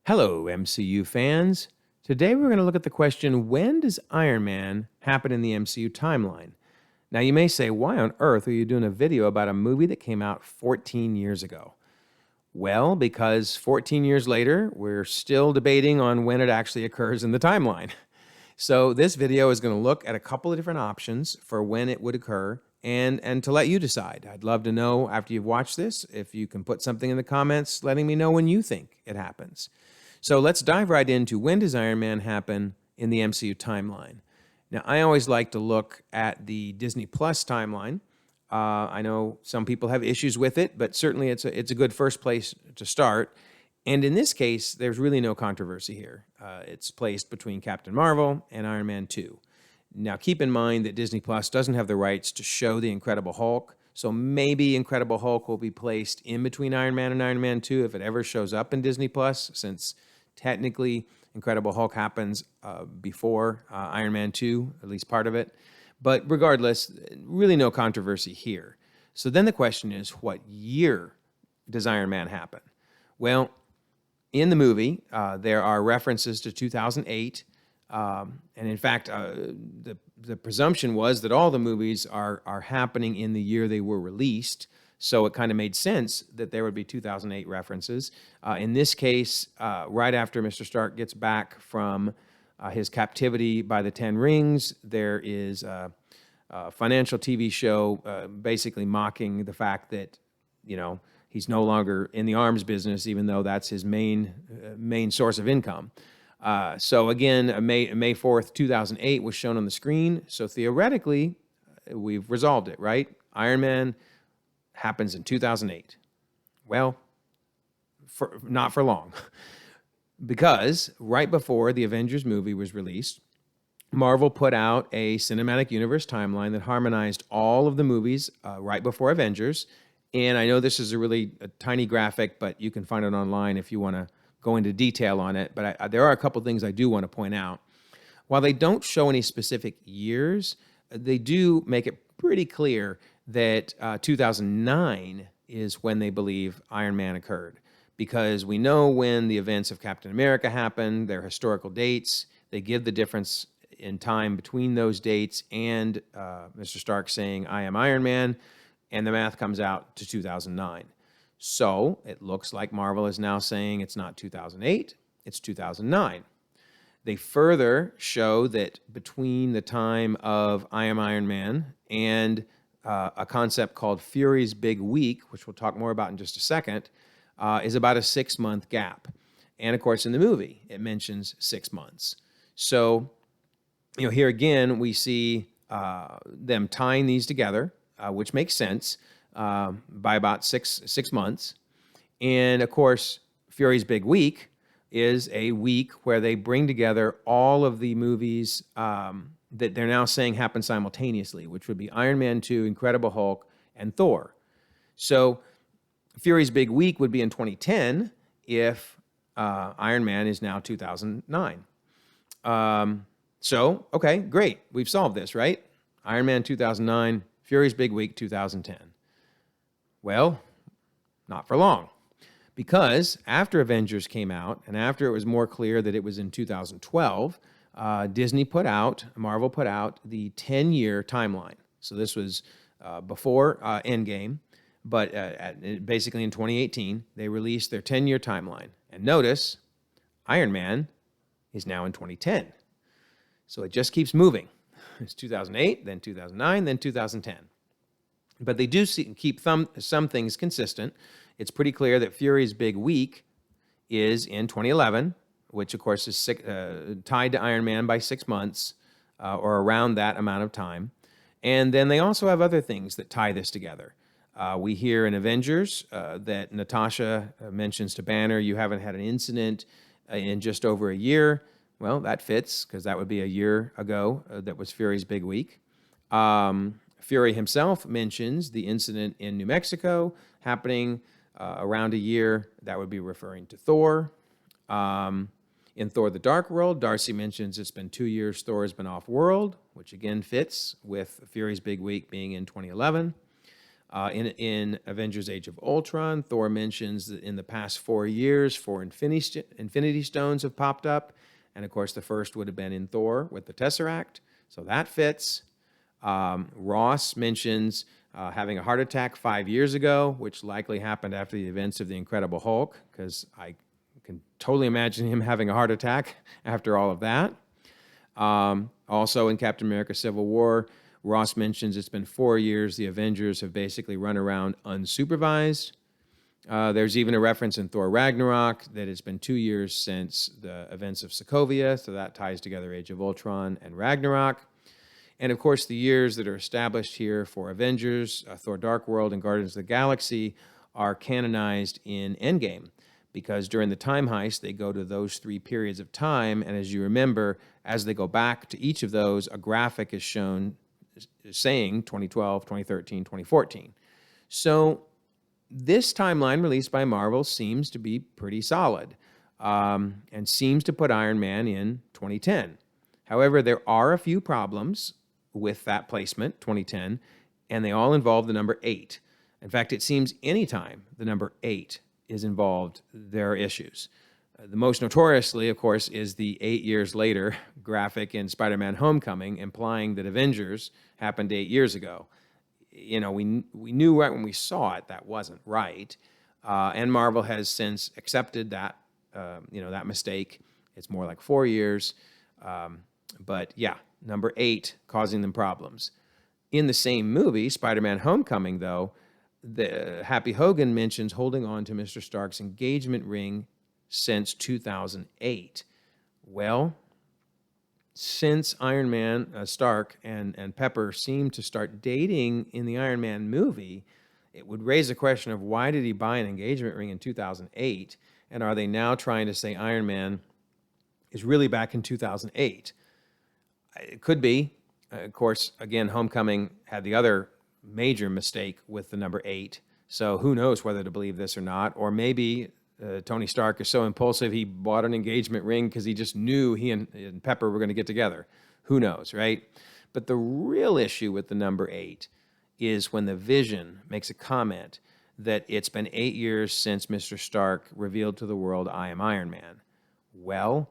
Hello, MCU fans. Today we're going to look at the question, when does Iron Man happen in the MCU timeline? Now, you may say, why on earth are you doing a video about a movie that came out 14 years ago? Well, because 14 years later, we're still debating on when it actually occurs in the timeline. So, this video is going to look at a couple of different options for when it would occur and to let you decide. I'd love to know after you've watched this if you can put something in the comments letting me know when you think it happens. So let's dive right into, when does Iron Man happen in the MCU timeline? Now, I always like to look at the Disney Plus timeline. I know some people have issues with it, but certainly it's a good first place to start. And in this case, there's really no controversy here. It's placed between Captain Marvel and Iron Man 2. Now, keep in mind that Disney Plus doesn't have the rights to show the Incredible Hulk, so maybe Incredible Hulk will be placed in between Iron Man and Iron Man 2 if it ever shows up in Disney Plus, since technically Incredible Hulk happens before Iron Man 2, at least part of it. But regardless, really no controversy here. So then the question is, what year does Iron Man happen? Well, in the movie, there are references to 2008. And in fact, the presumption was that all the movies are happening in the year they were released. So it kind of made sense that there would be 2008 references. In this case, right after Mr. Stark gets back from his captivity by the Ten Rings, there is a financial TV show basically mocking the fact that, he's no longer in the arms business, even though that's his main source of income. So again, May 4th, 2008 was shown on the screen. So theoretically, we've resolved it, right? Iron Man happens in 2008. Well, not for long. Because right before the Avengers movie was released, Marvel put out a cinematic universe timeline that harmonized all of the movies right before Avengers. And I know this is a tiny graphic, but you can find it online if you want to go into detail on it. But there are a couple things I do want to point out. While they don't show any specific years, they do make it pretty clear that 2009 is when they believe Iron Man occurred, because we know when the events of Captain America happened, their historical dates. They give the difference in time between those dates and Mr. Stark saying, "I am Iron Man," and the math comes out to 2009. So it looks like Marvel is now saying it's not 2008, it's 2009. They further show that between the time of I Am Iron Man and a concept called Fury's Big Week, which we'll talk more about in just a second, is about a 6-month gap. And of course, in the movie, it mentions 6 months. So, here again, we see them tying these together, which makes sense, by about six months. And of course, Fury's Big Week is a week where they bring together all of the movies that they're now saying happen simultaneously, which would be Iron Man 2, Incredible Hulk, and Thor. So Fury's Big Week would be in 2010 if Iron Man is now 2009. Okay, great. We've solved this, right? Iron Man 2009, Fury's Big Week 2010. Well, not for long. Because after Avengers came out, and after it was more clear that it was in 2012, Marvel put out the 10-year timeline. So this was before Endgame, but basically in 2018, they released their 10-year timeline. And notice, Iron Man is now in 2010. So it just keeps moving. It's 2008, then 2009, then 2010. But they do keep some things consistent. It's pretty clear that Fury's Big Week is in 2011, which of course is tied to Iron Man by 6 months, or around that amount of time. And then they also have other things that tie this together. We hear in Avengers that Natasha mentions to Banner, "You haven't had an incident in just over a year." Well, that fits, because that would be a year ago that was Fury's Big Week. Fury himself mentions the incident in New Mexico happening around a year. That would be referring to Thor. In Thor the Dark World, Darcy mentions it's been 2 years Thor has been off-world, which again fits with Fury's Big Week being in 2011. In Avengers Age of Ultron, Thor mentions that in the past 4 years, 4 Infinity Stones have popped up. And of course, the first would have been in Thor with the Tesseract. So that fits. Ross mentions having a heart attack 5 years ago, which likely happened after the events of the Incredible Hulk, because I can totally imagine him having a heart attack after all of that. Also in Captain America Civil War, Ross mentions it's been 4 years. The Avengers have basically run around unsupervised. There's even a reference in Thor Ragnarok that it's been 2 years since the events of Sokovia, so that ties together Age of Ultron and Ragnarok. And of course, the years that are established here for Avengers, Thor Dark World, and Guardians of the Galaxy are canonized in Endgame, because during the time heist, they go to those 3 periods of time, and as you remember, as they go back to each of those, a graphic is shown saying 2012, 2013, 2014. So this timeline released by Marvel seems to be pretty solid, and seems to put Iron Man in 2010. However, there are a few problems with that placement, 2010, and they all involve the number 8. In fact, it seems anytime the number 8 is involved, there are issues. The most notoriously, of course, is the 8 years later graphic in Spider-Man Homecoming, implying that Avengers happened 8 years ago. We knew right when we saw it that wasn't right, and Marvel has since accepted that that mistake. It's more like 4 years, but yeah, number 8 causing them problems. In the same movie, Spider-Man Homecoming, though, the Happy Hogan mentions holding on to Mr. Stark's engagement ring since 2008. Well, since Iron Man, Stark, and Pepper seem to start dating in the Iron Man movie, it would raise a question of why did he buy an engagement ring in 2008, and are they now trying to say Iron Man is really back in 2008? It could be. Of course, again, Homecoming had the other major mistake with the number 8, so who knows whether to believe this or not, or maybe Tony Stark is so impulsive he bought an engagement ring because he just knew he and Pepper were going to get together. Who knows, right? But the real issue with the number 8 is when the Vision makes a comment that it's been 8 years since Mr. Stark revealed to the world, I am Iron Man. Well,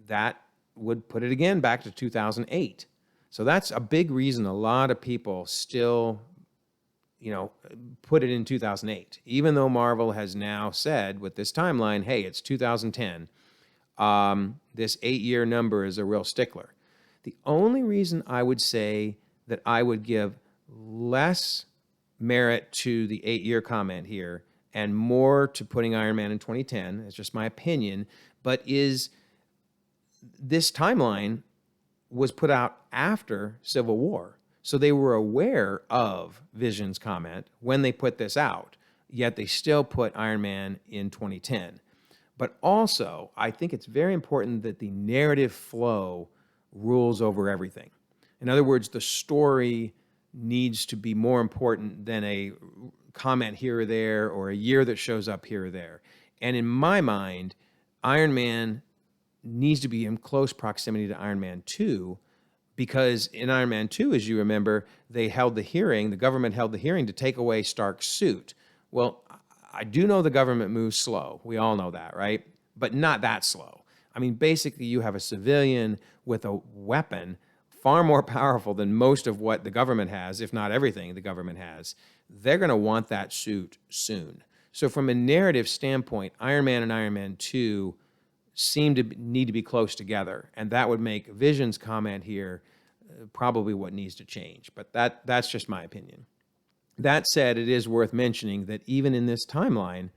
that would put it again back to 2008. So that's a big reason a lot of people still put it in 2008, even though Marvel has now said with this timeline, hey, it's 2010. This 8-year number is a real stickler. The only reason I would say that I would give less merit to the 8-year comment here and more to putting Iron Man in 2010, it's just my opinion, but is this timeline was put out after Civil War. So they were aware of Vision's comment when they put this out, yet they still put Iron Man in 2010. But also, I think it's very important that the narrative flow rules over everything. In other words, the story needs to be more important than a comment here or there or a year that shows up here or there. And in my mind, Iron Man needs to be in close proximity to Iron Man 2, because in Iron Man 2, as you remember, they held the hearing, the government held the hearing to take away Stark's suit. Well, I do know the government moves slow. We all know that, right? But not that slow. I mean, basically, you have a civilian with a weapon far more powerful than most of what the government has, if not everything the government has. They're going to want that suit soon. So from a narrative standpoint, Iron Man and Iron Man 2 seem to need to be close together, and that would make Vision's comment here probably what needs to change. But that's just my opinion. That said, it is worth mentioning that even in this timeline,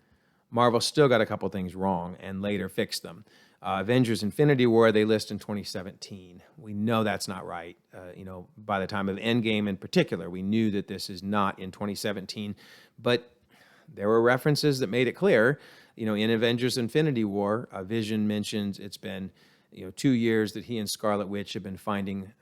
Marvel still got a couple things wrong and later fixed them. Avengers Infinity War, they list in 2017. We know that's not right. By the time of Endgame in particular, we knew that this is not in 2017, but there were references that made it clear. In Avengers Infinity War, Vision mentions it's been 2 years that he and Scarlet Witch have been finding,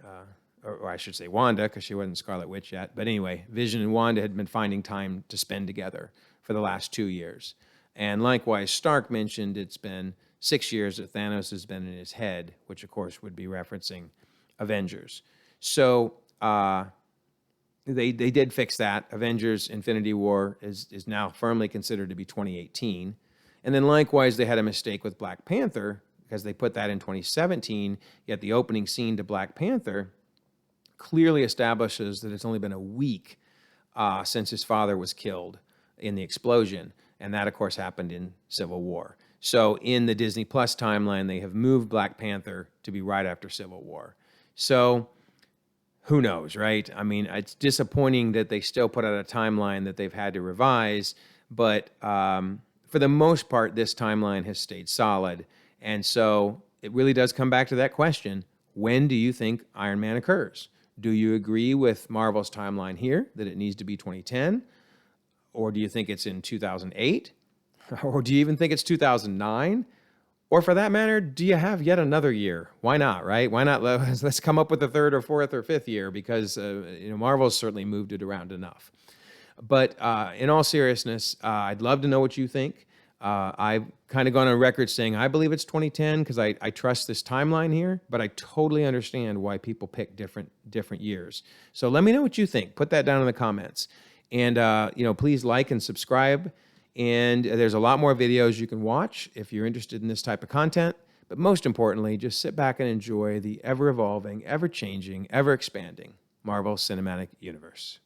or I should say Wanda, because she wasn't Scarlet Witch yet. But anyway, Vision and Wanda had been finding time to spend together for the last 2 years. And likewise, Stark mentioned it's been 6 years that Thanos has been in his head, which of course would be referencing Avengers. So They did fix that. Avengers Infinity War is now firmly considered to be 2018. And then likewise, they had a mistake with Black Panther because they put that in 2017, yet the opening scene to Black Panther clearly establishes that it's only been a week since his father was killed in the explosion. And that, of course, happened in Civil War. So in the Disney Plus timeline, they have moved Black Panther to be right after Civil War. So who knows, right? I mean, it's disappointing that they still put out a timeline that they've had to revise, but for the most part, this timeline has stayed solid. And so it really does come back to that question: when do you think Iron Man occurs? Do you agree with Marvel's timeline here that it needs to be 2010? Or do you think it's in 2008? Or do you even think it's 2009? Or for that matter, do you have yet another year? Why not, right? Why not? Let's come up with a third or fourth or fifth year, because Marvel's certainly moved it around enough. But in all seriousness, I'd love to know what you think. I've kind of gone on record saying I believe it's 2010 because I trust this timeline here, but I totally understand why people pick different years. So let me know what you think. Put that down in the comments. And please like and subscribe. And there's a lot more videos you can watch if you're interested in this type of content. But most importantly, just sit back and enjoy the ever-evolving, ever-changing, ever-expanding Marvel Cinematic Universe.